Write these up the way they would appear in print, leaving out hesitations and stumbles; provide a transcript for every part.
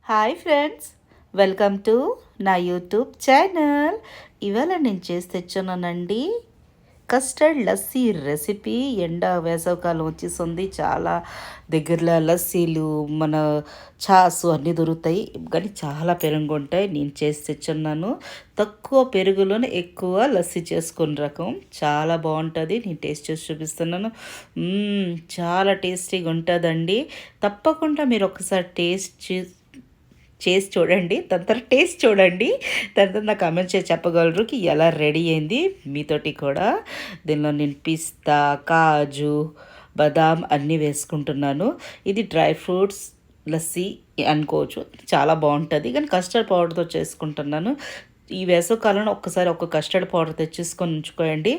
Hi friends, welcome to నా YouTube channel. ఇవాళ నేను చేసి తెచ్చున్నానండి కస్టర్డ్ లస్సీ రెసిపీ. వేసవికాలం వచ్చేసింది. చాలా దగ్గరలో లస్సీలు, మన ఛాసు అన్నీ దొరుకుతాయి, కానీ చాలా పెరుగు ఉంటాయి. నేను చేసి తెచ్చున్నాను. తక్కువ పెరుగులోనే ఎక్కువ లస్సీ చేసుకున్న రకం. చాలా బాగుంటుంది. నేను టేస్ట్ చేసి చూపిస్తున్నాను. చాలా టేస్టీగా ఉంటుందండి. తప్పకుండా మీరు ఒకసారి చేసి చూడండి. దాని తర్వాత టేస్ట్ చూడండి. దాని తర్వాత నాకు కామెంట్ చేసి చెప్పగలరు ఎలా రెడీ అయింది. మీతోటి కూడా దీనిలో నేను పిస్తా, కాజు, బాదాం అన్నీ వేసుకుంటున్నాను. ఇది డ్రై ఫ్రూట్స్ లస్సీ అనుకోవచ్చు. చాలా బాగుంటుంది, కానీ కస్టర్డ్ పౌడర్తో చేసుకుంటున్నాను. ఈ వేసవికాలంలో ఒక్కసారి ఒక కస్టర్డ్ పౌడర్ తెచ్చేసుకొని ఉంచుకోండి.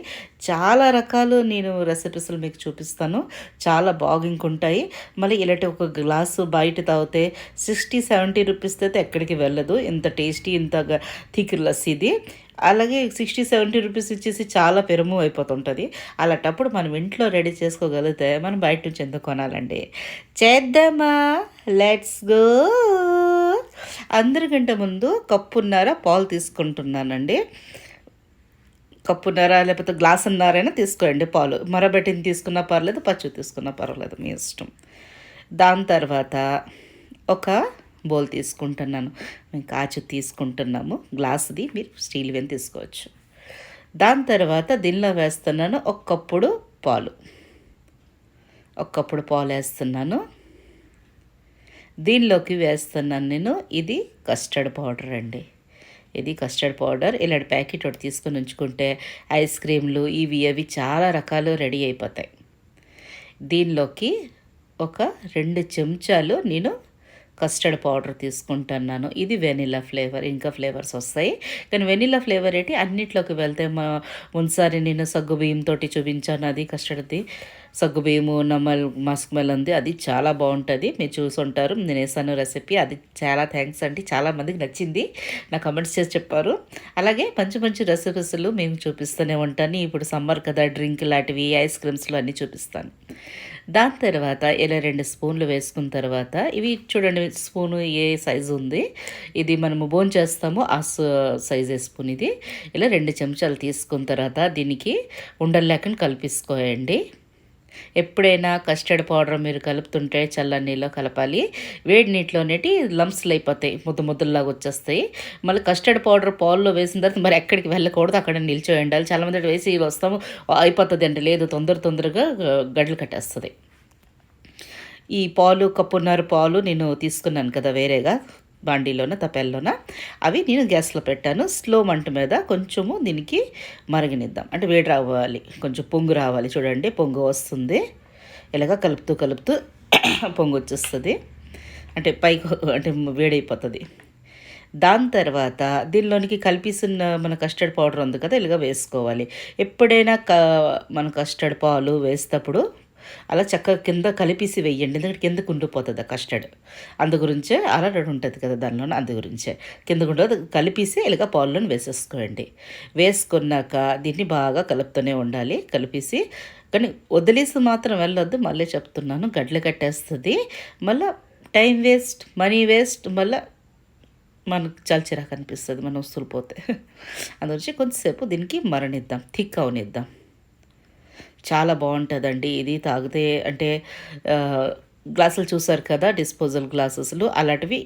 చాలా రకాలు నేను రెసిపీస్లు మీకు చూపిస్తాను. చాలా బాగుంటాయి. మళ్ళీ ఇలాంటి ఒక గ్లాసు బయట తాగితే 60-70 రూపీస్ అయితే ఎక్కడికి వెళ్ళదు. ఇంత టేస్టీ, ఇంత థిక్ లస్సీది. అలాగే 60-70 రూపీస్ ఇచ్చేసి చాలా పెరుము అయిపోతుంటుంది. అలాంటప్పుడు మనం ఇంట్లో రెడీ చేసుకోగలిగితే మనం బయట నుంచి ఎందుకు కొనాలండి. చేద్దామా? Let's go. అందరికంటే ముందు కప్పున్నర పాలు తీసుకుంటున్నానండి. కప్పున్నర లేకపోతే గ్లాసున్నరైనా తీసుకోండి పాలు. మరబెట్టిన తీసుకున్నా పర్లేదు, పచ్చి తీసుకున్నా పర్వాలేదు, మీ ఇష్టం. దాని తర్వాత ఒక బౌల్ తీసుకుంటున్నాను. మేము కాచు తీసుకుంటున్నాము. గ్లాసుది, మీరు స్టీల్వి తీసుకోవచ్చు. దాని తర్వాత దీనిలో వేస్తున్నాను ఒక కప్పుడు పాలు వేస్తున్నాను. దీనిలోకి వేస్తున్నాను నేను, ఇది కస్టర్డ్ పౌడర్ అండి. ఇది కస్టర్డ్ పౌడర్. ఇలాంటి ప్యాకెట్ ఒకటి తీసుకొని ఉంచుకుంటే ఐస్ క్రీమ్లు ఇవి అవి చాలా రకాలు రెడీ అయిపోతాయి. దీనిలోకి ఒక 2 చెంచాలు నేను కస్టర్డ్ పౌడర్ తీసుకుంటున్నాను. ఇది వెనిలా ఫ్లేవర్. ఇంకా ఫ్లేవర్స్ వస్తాయి, కానీ వెనిలా ఫ్లేవర్ ఏంటి అన్నిట్లోకి వెళ్తే ముందుసారి నేను సగ్గుబియ్యంతో చూపించాను. అది కస్టర్డ్ది సగ్గుబియ్యము మస్క్ మెలన్ది. అది చాలా బాగుంటుంది. మీరు చూసుంటారు, నేను వేసాను రెసిపీ. అది చాలా థ్యాంక్స్ అండి, చాలామందికి నచ్చింది. నా కమెంట్స్ చేసి చెప్పారు. అలాగే మంచి మంచి రెసిపీస్లు మేము చూపిస్తూనే ఉంటాను. ఇప్పుడు సమ్మర్ కదా, డ్రింక్ లాంటివి, ఐస్ క్రీమ్స్లు అన్నీ చూపిస్తాను. దాని తర్వాత ఇలా 2 స్పూన్లు వేసుకున్న తర్వాత ఇవి చూడండి, స్పూను ఏ సైజు ఉంది, ఇది మనము బోన్ చేస్తాము ఆ సైజే స్పూన్ ఇది. ఇలా 2 చెంచాలు తీసుకున్న తర్వాత దీనికి ఉండలు లేకుండా కలిపేసుకోండి. ఎప్పుడైనా కస్టర్డ్ పౌడర్ మీరు కలుపుతుంటే చల్లని నీళ్ళలో కలపాలి. వేడి నీటిలోనేటి లంప్స్లు అయిపోతాయి, ముద్దలాగా వచ్చేస్తాయి. మళ్ళీ కస్టర్డ్ పౌడర్ పాల్లో వేసిన తర్వాత మరి ఎక్కడికి వెళ్ళకూడదు, అక్కడ నిల్చో ఉండాలి. చాలామంది వేసి వస్తాము అయిపోతుంది అంటే లేదు, తొందరగా గడ్డలు కట్టేస్తుంది. ఈ కప్పున్నర పాలు నేను తీసుకున్నాను కదా వేరేగా తపెల్లోన, అవి నేను గ్యాస్లో పెట్టాను. స్లో మంట మీద కొంచెము దీనికి మరగనిద్దాం. అంటే వేడి రావాలి, కొంచెం పొంగు రావాలి. చూడండి, పొంగు వస్తుంది. ఇలాగ కలుపుతూ పొంగు వచ్చేస్తుంది. అంటే పైకి అంటే వేడైపోతుంది. దాని తర్వాత దీనిలోనికి కలిపిస్తున్న మన కస్టర్డ్ పౌడర్ ఉంది కదా, ఇలాగ వేసుకోవాలి. ఎప్పుడైనా మన కస్టర్డ్ పాలు వేసేటప్పుడు అలా చక్కగా కింద కలిపేసి వేయండి, ఎందుకంటే కిందకు ఉండిపోతుంది కస్టర్డ్. అందు గురించే అలా ఉంటుంది కదా దానిలోనే, అందు గురించే కిందకు ఉంటుంది. కలిపేసి ఇలాగ పాలను వేసేసుకోండి. వేసుకున్నాక దీన్ని బాగా కలుపుతూనే ఉండాలి. కలిపేసి కానీ వదిలేసి మాత్రం వెళ్ళొద్దు, మళ్ళీ చెప్తున్నాను, గడ్డలు కట్టేస్తుంది. మళ్ళీ టైం వేస్ట్, మనీ వేస్ట్, మళ్ళీ మనకు చాలా చిరాకు అనిపిస్తుంది మన వస్తువులు పోతే. అందుగురించి కొంచెంసేపు దీనికి మరనిద్దాం, థిక్ అవనిద్దాం. చాలా బాగుంటుందండి ఇది తాగితే. అంటే గ్లాసులు చూసారు కదా, డిస్పోజల్ గ్లాసెస్లు, అలాంటివి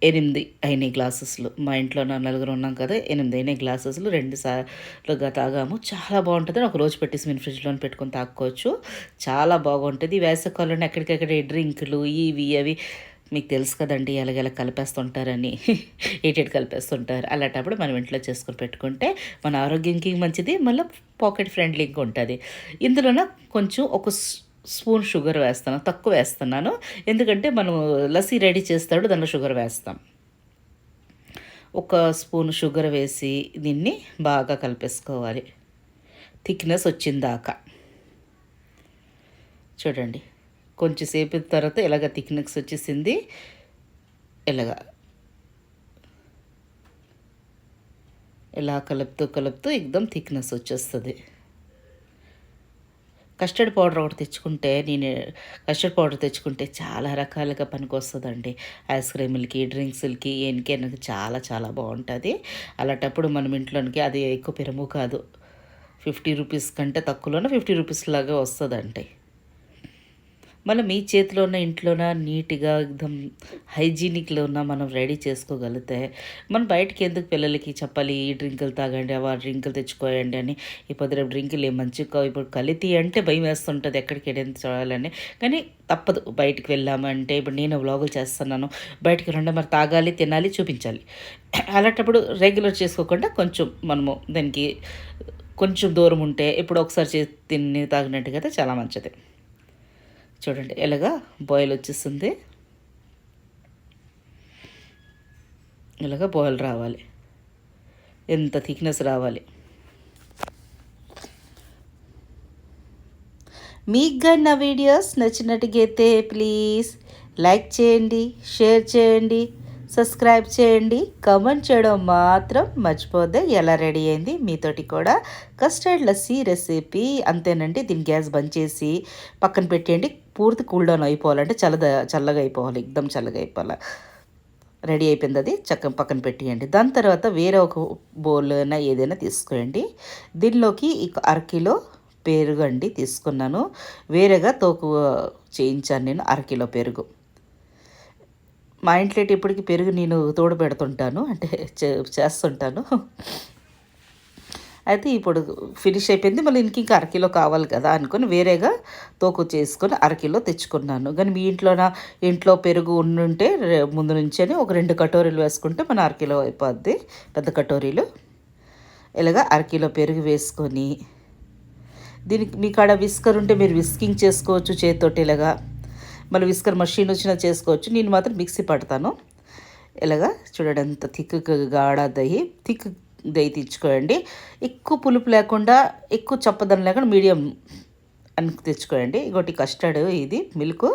8 అయినాయి గ్లాసెస్లు. మా ఇంట్లో నలుగురు ఉన్నాం కదా, 8 అయినాయి గ్లాసెస్లు. 2 సార్లుగా తాగాము. చాలా బాగుంటుంది. ఒక రోజు పెట్టేసి మీరు ఫ్రిడ్జ్లో పెట్టుకొని తాక్కోవచ్చు. చాలా బాగుంటుంది. వేసవికాలంలో ఎక్కడికెక్కడ డ్రింకులు ఇవి అవి మీకు తెలుసు కదండి, ఎలాగెలా కలిపేస్తుంటారని. ఏటేటి కలిపేస్తుంటారు. అలాంటప్పుడు మనం ఇంట్లో చేసుకొని పెట్టుకుంటే మన ఆరోగ్యానికి మంచిది, మళ్ళీ పాకెట్ ఫ్రెండ్లీగా ఉంటుంది. ఇందులోన కొంచెం ఒక స్పూన్ షుగర్ వేస్తాను, తక్కువ వేస్తున్నాను, ఎందుకంటే మనం లస్సీ రెడీ చేస్తాడు, దానిలో షుగర్ వేస్తాం. ఒక స్పూన్ షుగర్ వేసి దీన్ని బాగా కలిపేసుకోవాలి, థిక్నెస్ వచ్చిందాకా. చూడండి, కొంచెం సేపు తర్వాత ఇలాగ థిక్నెస్ వచ్చేసింది. ఇలా కలుపుతూ ఎక్దమ్ థిక్నెస్ వచ్చేస్తుంది. కస్టర్డ్ పౌడర్ ఒకటి తెచ్చుకుంటే కస్టర్డ్ పౌడర్ తెచ్చుకుంటే చాలా రకాలుగా పనికొస్తదండి. ఐస్ క్రీములకి, డ్రింక్స్‌లకి, దేనికైనా చాలా చాలా బావుంటది. అలాంటప్పుడు మనం ఇంట్లోనికి అది ఎక్కువ పిరము కాదు. 50 రూపీస్ కంటే తక్కువలోనే 50 రూపీస్ లాగా వస్తదండి. మళ్ళీ మీ చేతిలోన ఇంట్లోన నీట్‌గా ఎగ్దమ్ హైజీనిక్‌లోన మనం రెడీ చేసుకోగలిగితే, మనం బయటికి ఎందుకు పిల్లలకి చెప్పాలి, ఈ డ్రింకులు తాగండి, ఆ డ్రింకులు తెచ్చుకోయండి అని. ఈ పొద్దు రేపు డ్రింకులు ఏం మంచిగా ఇప్పుడు కల్తీ అంటే భయమేస్తుంటది ఎక్కడికి ఏదైనా చూడాలని. కానీ తప్పదు బయటికి వెళ్ళామంటే, ఇప్పుడు నేను వ్లాగులు చేస్తున్నాను. బయటికి రండి మరి తాగాలి, తినాలి, చూపించాలి. అలాంటప్పుడు రెగ్యులర్ చేసుకోకుండా కొంచెం మనము దానికి కొంచెం దూరం ఉంటే, ఎప్పుడో ఒకసారి తిని తాగినట్టుగా అయితే చాలా మంచిది. చూడండి ఎలాగా బాయిల్ వచ్చేస్తుంది. ఇలాగ బాయిల్ రావాలి, ఎంత థిక్నెస్ రావాలి. మీకు కానీ నా వీడియోస్ నచ్చినట్టుగైతే ప్లీజ్ లైక్ చేయండి, షేర్ చేయండి, సబ్స్క్రైబ్ చేయండి, కామెంట్ చేయడం మాత్రం మర్చిపోద్దే. ఎలా రెడీ అయింది మీతోటి కూడా కస్టర్డ్ లస్సీ రెసిపీ అంతేనండి. దీన్ని గ్యాస్ బంద్ చేసి పక్కన పెట్టేయండి. పూర్తి కూల్ డౌన్ అయిపోవాలంటే చల్లగా అయిపోవాలి, ఎక్దమ్ చల్లగా అయిపోవాలి. రెడీ అయిపోయింది, అది చక్కగా పక్కన పెట్టేయండి. దాని తర్వాత వేరే ఒక బౌల్ అయినా ఏదైనా తీసుకోండి. దీనిలోకి అరకిలో పెరుగు అండి తీసుకున్నాను. వేరేగా తోకు చేయించాను నేను అరకిలో పెరుగు. మా ఇంట్లో ఇప్పటికి పెరుగు నేను తోడు పెడుతుంటాను, అంటే చేస్తుంటాను. అయితే ఇప్పుడు ఫినిష్ అయిపోయింది. మళ్ళీ ఇంకా అరకిలో కావాలి కదా అనుకుని వేరేగా తోకు చేసుకొని అరకిలో తెచ్చుకున్నాను. కానీ మీ ఇంట్లో పెరుగు ఉండుంటే ముందు నుంచే ఒక 2 కటోరీలు వేసుకుంటే మన అరకిలో అయిపోద్ది, పెద్ద కటోరీలు. ఇలాగా అరకిలో పెరుగు వేసుకొని దీనికి మీ కాడ విస్కర్ ఉంటే మీరు విస్కింగ్ చేసుకోవచ్చు చేతితోటి ఇలాగా. మళ్ళీ విస్కర్ మషిన్ వచ్చినా చేసుకోవచ్చు. నేను మాత్రం మిక్సీ పడతాను. ఇలాగా చూడండి ఎంత థిక్ గాఢ దही తెచ్చుకోండి. ఎక్కువ పులుపు లేకుండా ఎక్కువ చప్పదనం లేకుండా మీడియం అని తెచ్చుకోండి. ఇంకోటి కస్టర్డ్ ఇది మిల్క్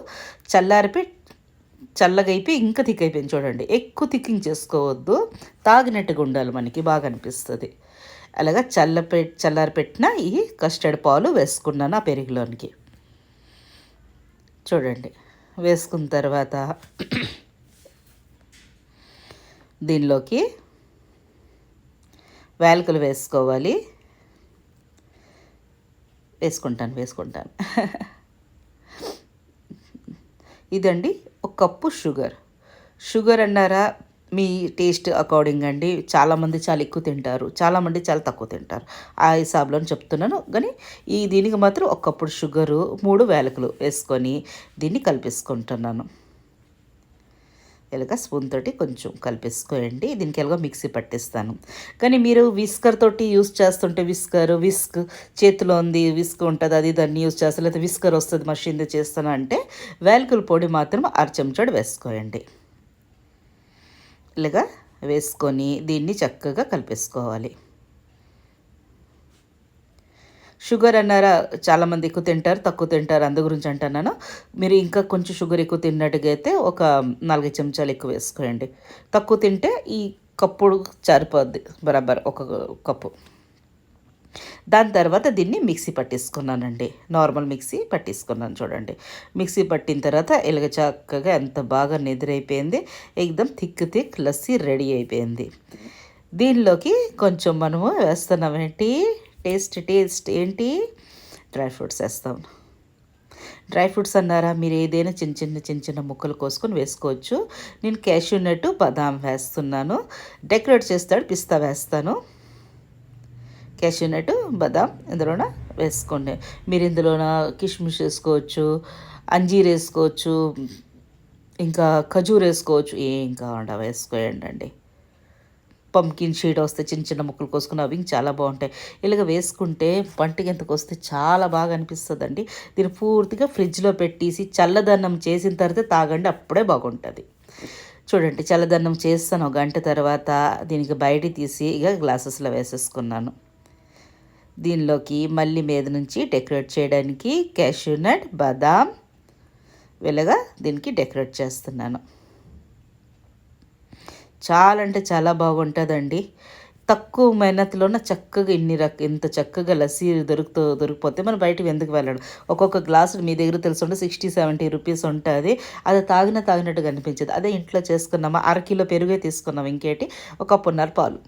చల్లగా అయిపోయి ఇంకా థిక్ అయిపోయింది చూడండి. ఎక్కువ థిక్కింగ్ చేసుకోవద్దు, తాగినట్టుగా ఉండాలి, మనకి బాగా అనిపిస్తుంది. అలాగా చల్లారిపెట్టిన ఈ కస్టర్డ్ పాలు వేసుకున్నాను ఆ పెరుగులోనికి. చూడండి వేసుకున్న తర్వాత దీనిలోకి వేలకులు వేసుకోవాలి. వేసుకుంటాను. ఇదండి ఒక కప్పు షుగర్ అన్నారా మీ టేస్ట్ అకార్డింగ్ అండి. చాలామంది చాలా ఎక్కువ తింటారు, చాలామంది చాలా తక్కువ తింటారు. ఆ హిసాబ్లో చెప్తున్నాను. కానీ దీనికి మాత్రం ఒక కప్పుడు షుగరు, 3 వేలకులు వేసుకొని దీన్ని కలిపేసుకుంటున్నాను. ఇలాగ స్పూన్ తోటి కొంచెం కలిపేసుకోండి. దీనికి ఎలాగో మిక్సీ పట్టిస్తాను. కానీ మీరు విస్కర్ తోటి యూస్ చేస్తుంటే విస్క్ చేతిలో ఉంది, విస్క్ ఉంటుంది, అది దాన్ని యూస్ చేస్తారు, లేకపోతే విస్కర్ వస్తుంది మషిన్ది చేస్తాను అంటే వేలకుల పొడి మాత్రం 1/2 చెంచాడు వేసుకోండి. ఇలాగా వేసుకొని దీన్ని చక్కగా కలిపేసుకోవాలి. షుగర్ అన్నారా చాలామంది ఎక్కువ తింటారు, తక్కువ తింటారు, అందు గురించి అంటున్నాను. మీరు ఇంకా కొంచెం షుగర్ ఎక్కువ తిన్నట్టుగా అయితే ఒక 4 చెంచాలు ఎక్కువ వేసుకోండి. తక్కువ తింటే ఈ కప్పుడు సరిపోద్ది, బరాబర్ ఒక కప్పు. దాని తర్వాత దీన్ని మిక్సీ పట్టేసుకున్నానండి, నార్మల్ మిక్సీ పట్టేసుకున్నాను. చూడండి మిక్సీ పట్టిన తర్వాత ఇలాగ చక్కగా ఎంత బాగా నిద్రైపోయింది. ఎక్దమ్ థిక్ లస్సీ రెడీ అయిపోయింది. దీనిలోకి కొంచెం మనము వేస్తున్నాం టేస్ట్ ఏంటి, డ్రై ఫ్రూట్స్ వేస్తాం. డ్రై ఫ్రూట్స్ అన్నారా మీరు ఏదైనా చిన్న చిన్న ముక్కలు కోసుకొని వేసుకోవచ్చు. నేను క్యాష్యూ నట్టు, బాదాం వేస్తున్నాను. డెకరేట్ చేస్తాడు పిస్తా వేస్తాను. క్యాష్యూ నట్టు, బాదాం ఇందులోన వేసుకోండి. మీరు ఇందులోన కిష్మిష్ వేసుకోవచ్చు, అంజీర్ వేసుకోవచ్చు, ఇంకా ఖజూర్ వేసుకోవచ్చు, ఏం కావాలంటే వేసుకోండి. పంకిన్ షీట్ వస్తే చిన్న ముక్కలు కోసుకుని అవి చాలా బాగుంటాయి. ఇలాగ వేసుకుంటే పంటికి ఎంతకు వస్తే చాలా బాగా అనిపిస్తుందండి. దీన్ని పూర్తిగా ఫ్రిడ్జ్లో పెట్టేసి చల్లదన్నం చేసిన తర్వాత తాగండి, అప్పుడే బాగుంటుంది. చూడండి చల్లదన్నం చేస్తాను 1 గంట తర్వాత దీనికి బయట తీసి ఇక గ్లాసెస్లో వేసేసుకున్నాను. దీనిలోకి మళ్ళీ మీద నుంచి డెకరేట్ చేయడానికి క్యాష్యూ నట్, బాదాం వెలగా దీనికి డెకరేట్ చేస్తున్నాను. చాలా అంటే చాలా బాగుంటుందండి. తక్కువ మెహనత్‌లోన చక్కగా ఇంత చక్కగా లస్సీ దొరికిపోతే మనం బయటకి ఎందుకు వెళ్ళడం. ఒక్కొక్క గ్లాసు మీ దగ్గర తెలిసుంటే 60, 70 రూపీస్ ఉంటది. అది తాగినట్టుగా అనిపించదు. అదే ఇంట్లో చేసుకున్నామా, అరకిలో పెరుగే తీసుకున్నాం, ఇంకేటి ఒక కప్పున్నర పాలు.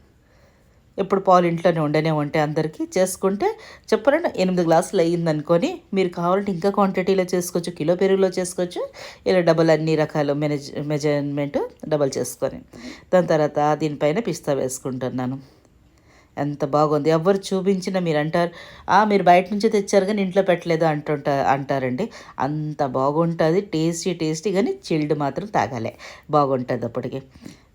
ఇప్పుడు పాలు ఇంట్లోనే ఉండనే ఉంటాయి అందరికీ. చేసుకుంటే చెప్పనండి 8 గ్లాసులు అయ్యిందనుకోని, మీరు కావాలంటే ఇంకా క్వాంటిటీలో చేసుకోవచ్చు. కిలో పెరుగులో చేసుకోవచ్చు. ఇలా డబల్ అన్ని రకాల మెజర్మెంట్ డబల్ చేసుకొని. దాని తర్వాత దీనిపైన పిస్తా వేసుకుంటున్నాను. ఎంత బాగుంది. ఎవ్వరు చూపించినా మీరంటారు, మీరు బయట నుంచే తెచ్చారు కానీ ఇంట్లో పెట్టలేదు అంటారండి. అంత బాగుంటుంది. టేస్టీ కానీ చిల్డ్ మాత్రం తాగాలి. బాగుంటుంది అప్పటికి.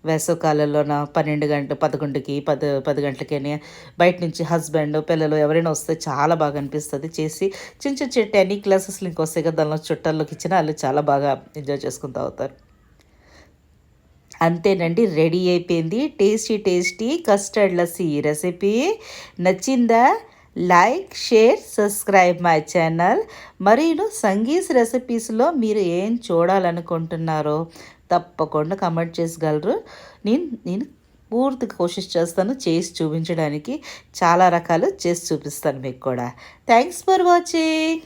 వేసవికాలంలోన 12 గంటలు 11కి 10 గంటలకని బయట నుంచి హస్బెండ్ పిల్లలు ఎవరైనా వస్తే చాలా బాగా అనిపిస్తుంది చేసి. చిన్న టెన్నీ గ్లాసెస్లు ఇంకొస్తాయి కదా, దానిలో చుట్టాల్లోకి ఇచ్చినా వాళ్ళు చాలా బాగా ఎంజాయ్ చేసుకుని తాగుతారు. అంతేనండి, రెడీ అయిపోయింది టేస్టీ కస్టర్డ్ లస్సీ రెసిపీ. నచ్చిందా? Like, share, subscribe my channel. మరీను సంగీస్ రెసిపీస్లో మీరు ఏం చూడాలనుకుంటున్నారో తప్పకుండా కమెంట్ చేసగలరు. నేను పూర్తి కోషిష్ చేస్తాను చేసి చూపించడానికి. చాలా రకాలు చేసి చూపిస్తాను మీకు కూడా. Thanks for watching.